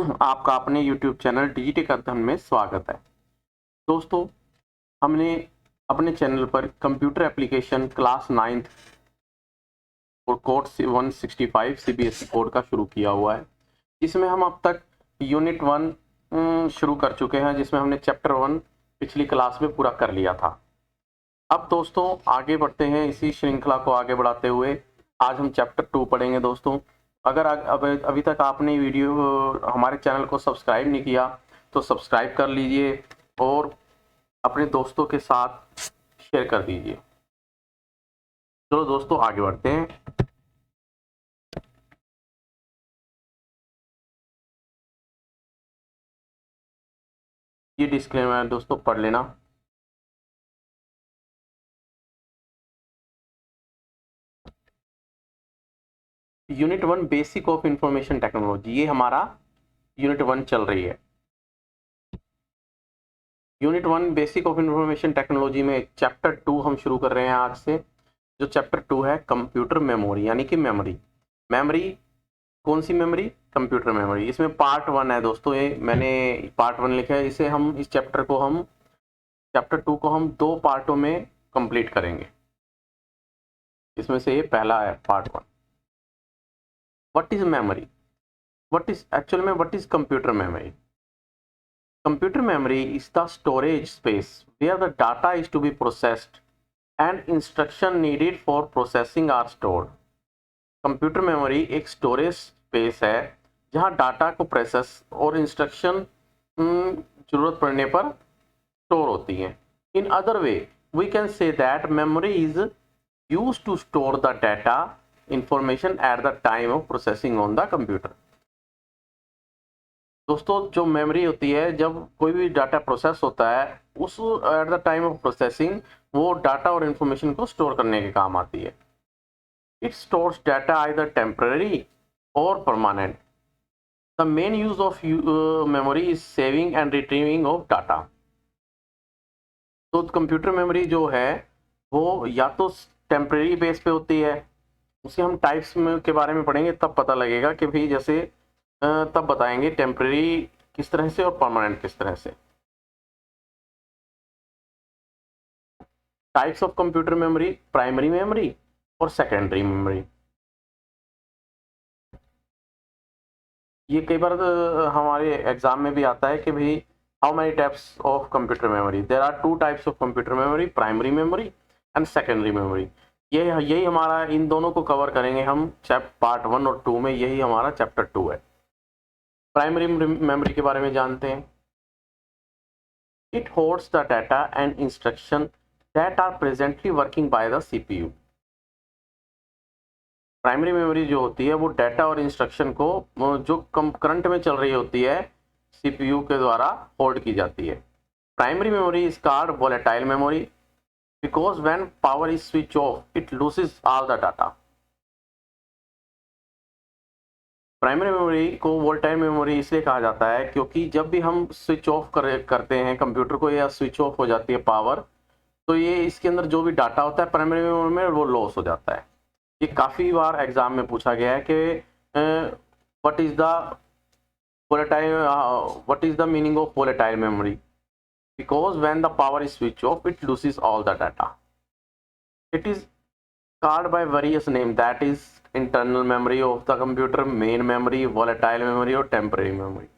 आपका अपने YouTube channel Digitek अध्ययन में स्वागत है। दोस्तों, हमने अपने चैनल पर कंप्यूटर एप्लीकेशन क्लास 9th और कोड 165 सीबीएसई कोड का शुरू किया हुआ है। इसमें हम अब तक यूनिट 1 शुरू कर चुके हैं, जिसमें हमने चैप्टर 1 पिछली क्लास में पूरा कर लिया था। अब दोस्तों आगे बढ़ते हैं, इसी श्रृंखला को आगे बढ़ाते हुए आज हम चैप्टर 2 पढ़ेंगे। दोस्तों, अगर अभी तक आपने वीडियो हमारे चैनल को सब्सक्राइब नहीं किया तो सब्सक्राइब कर लीजिए और अपने दोस्तों के साथ शेयर कर दीजिए। चलो दोस्तों आगे बढ़ते हैं। ये डिस्क्लेमर है दोस्तों, पढ़ लेना। Unit 1 basic of information technology, ये हमारा यूनिट 1 चल रही है। Unit 1 basic of information technology में चैप्टर 2 हम शुरू कर रहे हैं आज से। जो चैप्टर 2 है कंप्यूटर मेमोरी, यानी कि मेमोरी कौन सी मेमोरी? Computer memory. इसमें पार्ट 1 है दोस्तों, ये मैंने पार्ट 1 लिखा है। इसे हम इस चैप्टर 2 को हम 2 पार्टों में कंप्लीट करेंगे। इसमें से ये पहला है part 1। What is memory? What is computer memory? Computer memory is the storage space where the data is to be processed and instruction needed for processing are stored. Computer memory एक storage space है जहां data को process और instruction जरूरत पड़ने पर store होती हैं। In other way we can say that memory is used to store the data information at the time of processing on the computer. दोस्तों, जो मेमोरी होती है, जब कोई भी डाटा प्रोसेस होता है उस at the time of processing वो डाटा और इंफॉर्मेशन को स्टोर करने के काम आती है। It stores data either temporary और permanent. The main use of memory is saving and retrieving of data. तो कंप्यूटर मेमोरी जो है वो या तो टेम्पररी बेस पे होती है, उसे हम टाइप्स में के बारे में पढ़ेंगे तब पता लगेगा कि भाई जैसे तब बताएंगे टेम्परेरी किस तरह से और परमानेंट किस तरह से। Types of computer memory, primary memory और सेकेंडरी मेमोरी। ये कई बार हमारे एग्जाम में भी आता है कि भाई how many types of computer memory? There are 2 types of computer memory, primary memory and secondary memory. यही हमारा, इन दोनों को कवर करेंगे हम पार्ट 1 और 2 में। यही हमारा चैप्टर 2 है। प्राइमरी मेमोरी के बारे में जानते हैं। It holds the data and instruction that are presently working by the CPU. Primary memory जो होती है वो डाटा और इंस्ट्रक्शन को जो करंट में चल रही होती है सीपीयू के द्वारा होल्ड की जाती है। Primary memory is called volatile memory because when power is switch off it loses all the data. Primary memory को वोलेटाइल मेमोरी इसलिए कहा जाता है क्योंकि जब भी हम स्विच ऑफ करते हैं कंप्यूटर को या स्विच ऑफ हो जाती है पावर, तो ये इसके अंदर जो भी डाटा होता है प्राइमरी मेमोरी में वो लॉस हो जाता है। ये काफ़ी बार एग्जाम में पूछा गया है कि what is the meaning of volatile memory? Because when the power is switch off it loses all the data. It is called by various name, that is internal memory of the computer, main memory, volatile memory और temporary memory।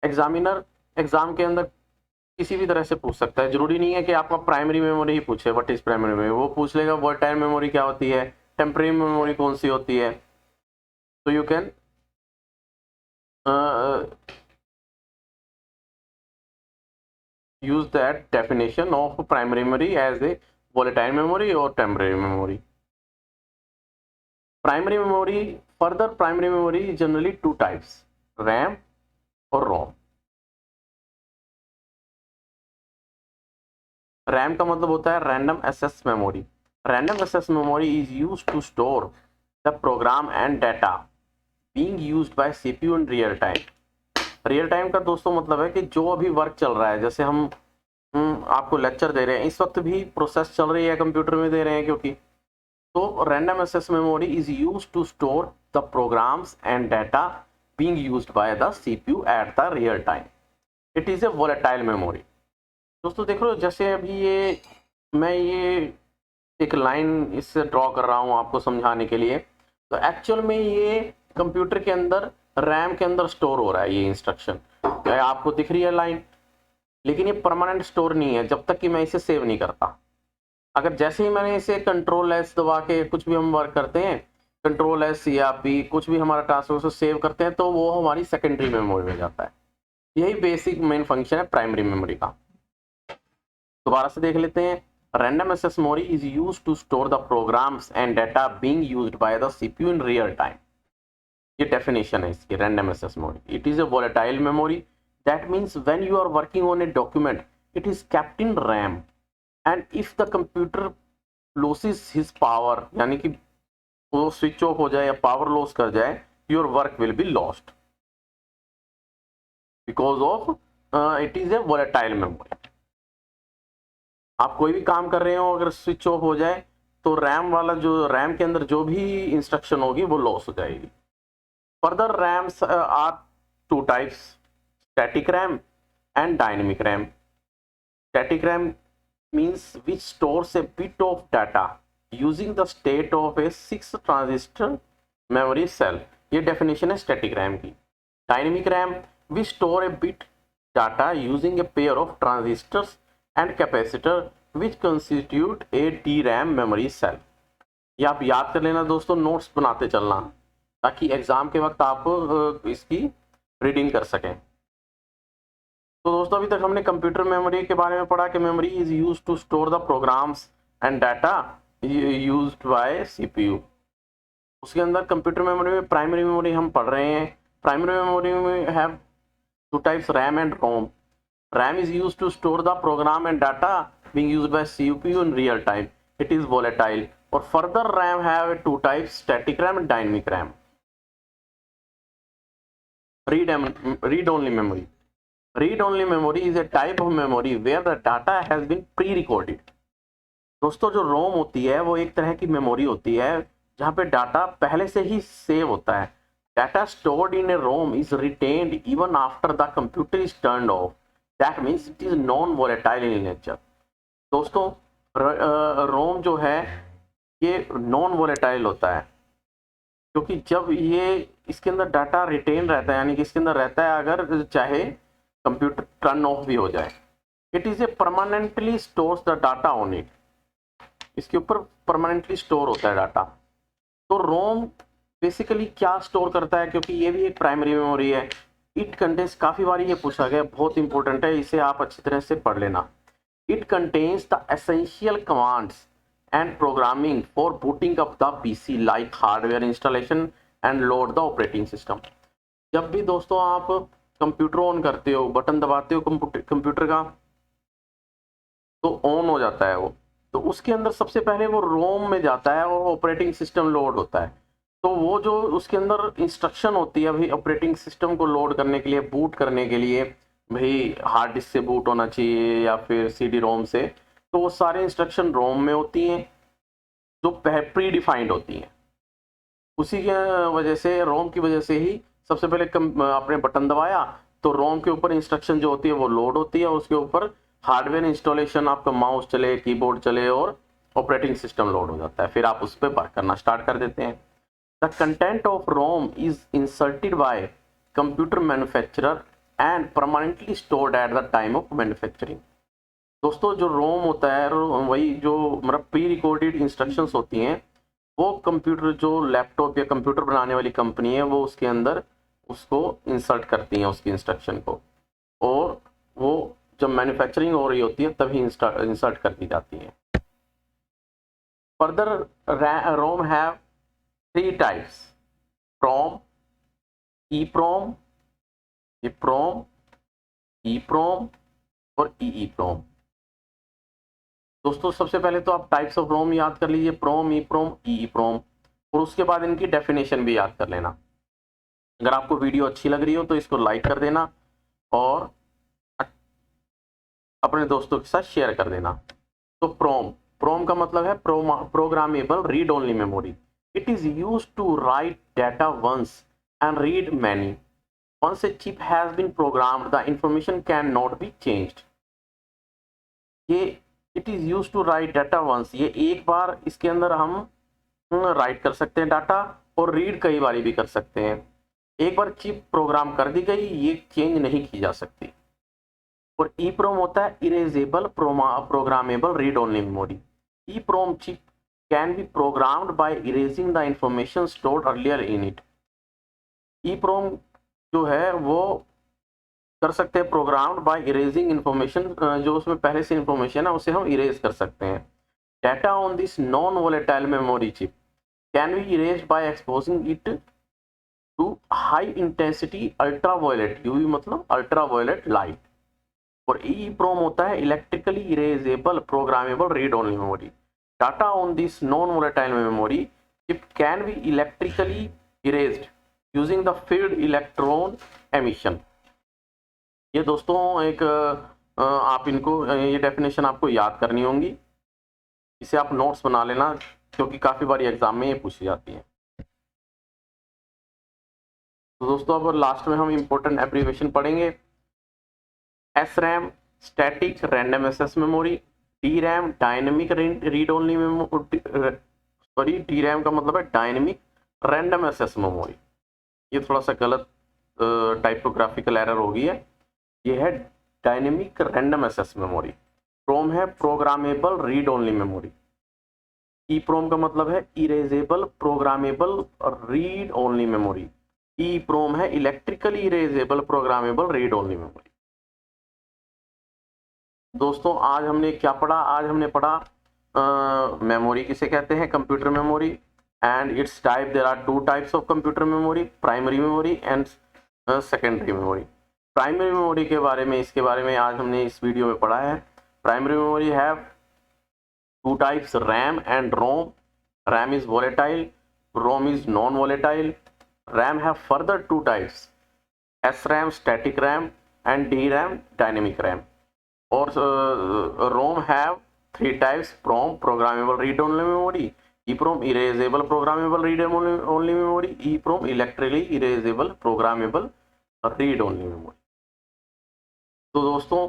Examiner exam के अंदर किसी भी तरह से पूछ सकता है, जरूरी नहीं है कि आपका प्राइमरी मेमोरी ही पूछे व्हाट इज प्राइमरी मेमोरी। वो पूछ लेगा वोलेटाइल मेमोरी क्या होती है, टेम्पररी मेमोरी कौन सी होती है। तो you can use that definition of primary memory as a volatile memory और temporary memory. Primary memory, further primary memory generally 2 types, RAM और रोम। रैम का मतलब होता है random access memory. Random access memory is used to store the program and data being used by CPU in real time. Real time का दोस्तों मतलब है कि जो अभी वर्क चल रहा है, जैसे हम आपको लेक्चर दे रहे हैं, इस वक्त भी प्रोसेस चल रही है, कंप्यूटर में दे रहे हैं क्योंकि। तो random access memory is used to store the programs and data being used by the CPU at the real time. It is a volatile memory. दोस्तों देख लो, जैसे अभी ये मैं ये एक लाइन इससे ड्रॉ कर रहा हूँ आपको समझाने के लिए, तो एक्चुअल में ये कंप्यूटर के अंदर रैम के अंदर स्टोर हो रहा है ये इंस्ट्रक्शन, आपको दिख रही है लाइन, लेकिन ये परमानेंट स्टोर नहीं है जब तक कि मैं इसे सेव नहीं करता। अगर जैसे ही मैंने इसे कंट्रोल एस दबा के कुछ भी हम वर्क करते हैं, कंट्रोल एस या पी कुछ भी हमारा टास्क उसको सेव करते हैं, तो वो हमारी सेकेंडरी मेमोरी में जाता है। यही बेसिक मेन फंक्शन है प्राइमरी मेमोरी का। दोबारा से देख लेते हैं। Random access memory is used to store the programs and data being used by the CPU in real time. ये डेफिनेशन है इसकी, random access memory. It is a volatile memory, that means when you are working on a document it is kept in RAM and if the computer loses his power, यानी कि वो switch off हो जाए या power loss कर जाए, your work will be lost because of it is a volatile memory. आप कोई भी काम कर रहे हो, अगर स्विच ऑफ हो जाए तो रैम वाला जो रैम के अंदर जो भी इंस्ट्रक्शन होगी वो लॉस हो जाएगी। Further RAMs are two types, static RAM and dynamic RAM. Static RAM means which stores a bit of data using the state of a 6 transistor memory cell। ये definition है static RAM की। Dynamic RAM we store a bit data using a pair of transistors and capacitor which constitute a DRAM memory cell। ये आप याद कर लेना दोस्तों, notes बनाते चलना ताकि एग्जाम के वक्त आप इसकी रीडिंग कर सकें। तो दोस्तों अभी तक हमने कंप्यूटर मेमोरी के बारे में पढ़ा कि memory is used to store the programs and data used by CPU. उसके अंदर कंप्यूटर मेमोरी में प्राइमरी मेमोरी हम पढ़ रहे हैं। प्राइमरी मेमोरी में have two types, RAM and ROM. RAM is used to store the program and data being used by CPU in real time, it is volatile. और further RAM have two types, static RAM and dynamic RAM. Read only memory. Read-only memory is a type of memory where the data has been pre-recorded। दोस्तों जो रोम होती है वो एक तरह की memory होती है जहाँ पे डाटा पहले से ही सेव होता है। Data stored in a ROM is retained even after the computer is turned off। That means it is non-volatile in nature। दोस्तों रोम जो है ये नॉन वोलेटाइल होता है क्योंकि जब ये इसके अंदर डाटा रिटेन रहता है, यानी कि इसके अंदर रहता है अगर चाहे कंप्यूटर टर्न ऑफ भी हो जाए। It is a permanently stores the data on it. इसके ऊपर परमानेंटली स्टोर होता है डाटा। तो रोम बेसिकली क्या स्टोर करता है, क्योंकि ये भी एक प्राइमरी मेमोरी है। इट कंटेन्स, काफ़ी बार ये पूछा गया, बहुत इंपॉर्टेंट है, इसे आप अच्छी तरह से पढ़ लेना। It contains the essential commands and programming for booting up the PC like hardware installation and load the operating system. जब भी दोस्तों आप कंप्यूटर ऑन करते हो, बटन दबाते हो कंप्यूटर का, तो ऑन हो जाता है वो, तो उसके अंदर सबसे पहले वो रोम में जाता है और ऑपरेटिंग सिस्टम लोड होता है। तो वो जो उसके अंदर इंस्ट्रक्शन होती है भाई ऑपरेटिंग सिस्टम को लोड करने के लिए, बूट करने के लिए, भाई हार्ड डिस्क से बूट होना चाहिए या फिर सीडी रोम से, तो वो सारे इंस्ट्रक्शन रोम में होती हैं जो प्री डिफाइंड होती हैं। उसी की वजह से, रोम की वजह से ही सबसे पहले आपने बटन दबाया तो रोम के ऊपर इंस्ट्रक्शन जो होती है वो लोड होती है, उसके ऊपर हार्डवेयर इंस्टॉलेशन, आपका माउस चले, कीबोर्ड चले और ऑपरेटिंग सिस्टम लोड हो जाता है। फिर आप उस पर वर्क करना स्टार्ट कर देते हैं। The content of ROM is inserted by computer manufacturer and permanently stored at the time of manufacturing. दोस्तों जो रोम होता है वही जो मतलब प्री रिकॉर्डेड इंस्ट्रक्शंस होती हैं, वो कंप्यूटर जो लैपटॉप या कंप्यूटर बनाने वाली कंपनी है वो उसके अंदर उसको इंसर्ट करती हैं उसकी इंस्ट्रक्शन को, और वो जब मैन्युफैक्चरिंग हो रही होती है तभी इंसर्ट कर दी जाती है। Further ROM have 3 types, PROM, EPROM, EPROM, EPROM और EEPROM। दोस्तों सबसे पहले तो आप टाइप्स ऑफ रोम याद कर लीजिए, प्रोम, EPROM, EEPROM, और उसके बाद इनकी डेफिनेशन भी याद कर लेना। अगर आपको वीडियो अच्छी लग रही हो तो इसको लाइक कर देना और अपने दोस्तों के साथ शेयर कर देना। तो प्रोम का मतलब है programmable read only memory. It is used to write data once and read many. once a chip has been programmed the information can not be changed। ये it is use to write data once, ये एक बार इसके अंदर हम right कर सकते हैं data और रीड कई बार भी कर सकते हैं। एक बार चिप प्रोग्राम कर दी गई, ये चेंज नहीं की जा सकती। और ई प्रोम होता है erasable programmable read only memory. EPROM chip can be programmed by erasing the information stored earlier in it. EPROM जो है वो कर सकते हैं प्रोग्राम्ड बाय इरेजिंग इंफॉर्मेशन, जो उसमें पहले से इंफॉर्मेशन है उसे हम इरेज कर सकते हैं। Data on this non volatile memory chip can be erased by exposing it to high intensity ultraviolet, UV मतलब अल्ट्रावायलेट लाइट। और ई प्रोम होता है electrically erasable programmable read only memory. Data on this non volatile memory chip can be electrically erased using the field electron emission. ये दोस्तों एक आप इनको ये डेफिनेशन आपको याद करनी होंगी, इसे आप नोट्स बना लेना क्योंकि काफ़ी बार एग्जाम में ये पूछी जाती है। तो दोस्तों अब लास्ट में हम इम्पोर्टेंट एब्रीविएशन पढ़ेंगे। SRAM static random access memory, DRAM dynamic read only memory, sorry DRAM का मतलब है डायनेमिक रैंडम एक्सेस मेमोरी। ये थोड़ा सा गलत टाइपोग्राफिकल एरर हो गई है, ये है dynamic random access memory. PROM है programmable read only memory. EPROM का मतलब है erasable programmable read only memory. EPROM है electrically erasable programmable read only memory. दोस्तों आज हमने क्या पढ़ा? आज हमने पढ़ा मेमोरी किसे कहते हैं, computer memory, and its type. There are two types of computer memory, primary memory and secondary memory. Primary memory के बारे में, इसके बारे में आज हमने इस वीडियो में पढ़ा है। Primary memory have two types, RAM and ROM. RAM is volatile, ROM is non volatile. RAM have further two types, SRAM static RAM and DRAM dynamic RAM. और ROM have three types, PROM programmable read only memory, EPROM erasable programmable read only memory, EPROM electrically erasable programmable read only memory. तो दोस्तों